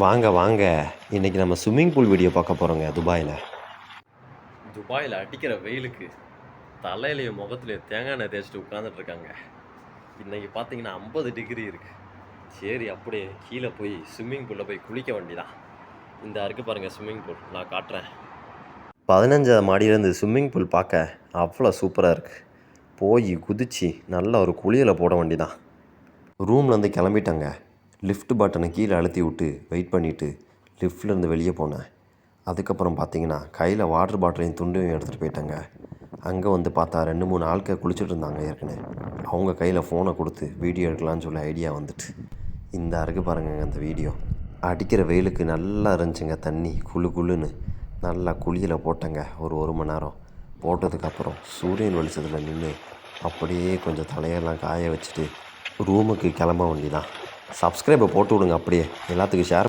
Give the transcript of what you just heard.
வாங்க வாங்க. இன்றைக்கி நம்ம ஸ்விம்மிங் பூல் வீடியோ பார்க்க போகிறோங்க துபாயில். துபாயில் அடிக்கிற வெயிலுக்கு தலையிலையும் முகத்துலையும் தேங்காய் எண்ணெய் தேய்ச்சிட்டு உட்காந்துட்ருக்காங்க. இன்றைக்கி பார்த்தீங்கன்னா 50 டிகிரி இருக்குது. சரி அப்படியே கீழே போய் ஸ்விம்மிங் பூலில் போய் குளிக்க வேண்டிதான். இந்த இருக்குது பாருங்கள் ஸ்விம்மிங் பூல், நான் காட்டுறேன். 15ஆவது மாடியிலேருந்து ஸ்விம்மிங் பூல் பார்க்க அவ்வளோ சூப்பராக இருக்குது. போய் குதித்து நல்ல ஒரு குளியலை போட வேண்டிதான். ரூம்லேருந்து கிளம்பிட்டாங்க. லிஃப்ட் பட்டனை கீழே அழுத்தி விட்டு வெயிட் பண்ணிவிட்டு லிஃப்ட்லேருந்து வெளியே போனேன். அதுக்கப்புறம் பார்த்தீங்கன்னா கையில் வாட்டர் பாட்டிலையும் துண்டையும் எடுத்துகிட்டு போயிட்டாங்க. அங்கே வந்து பார்த்தா 2-3 ஆட்கள் குளிச்சுட்டு இருந்தாங்க ஏற்கனவே. அவங்க கையில் ஃபோனை கொடுத்து வீடியோ எடுக்கலான்னு சொல்லி ஐடியா வந்துட்டு இந்த அருக்கு பாருங்க. அந்த வீடியோ அடிக்கிற வெயிலுக்கு நல்லா இருந்துச்சுங்க. தண்ணி குளு குளுன்னு நல்லா குளியலை போட்டேங்க. ஒரு மணி நேரம் போட்டதுக்கப்புறம் சூரியன் வெளிச்சத்தில் நின்று அப்படியே கொஞ்சம் தலையெல்லாம் காய வச்சுட்டு ரூமுக்கு கிளம்ப வேண்டிதான். சப்ஸ்கிரைபை போட்டு விடுங்க, அப்படியே எல்லாத்துக்கும் ஷேர்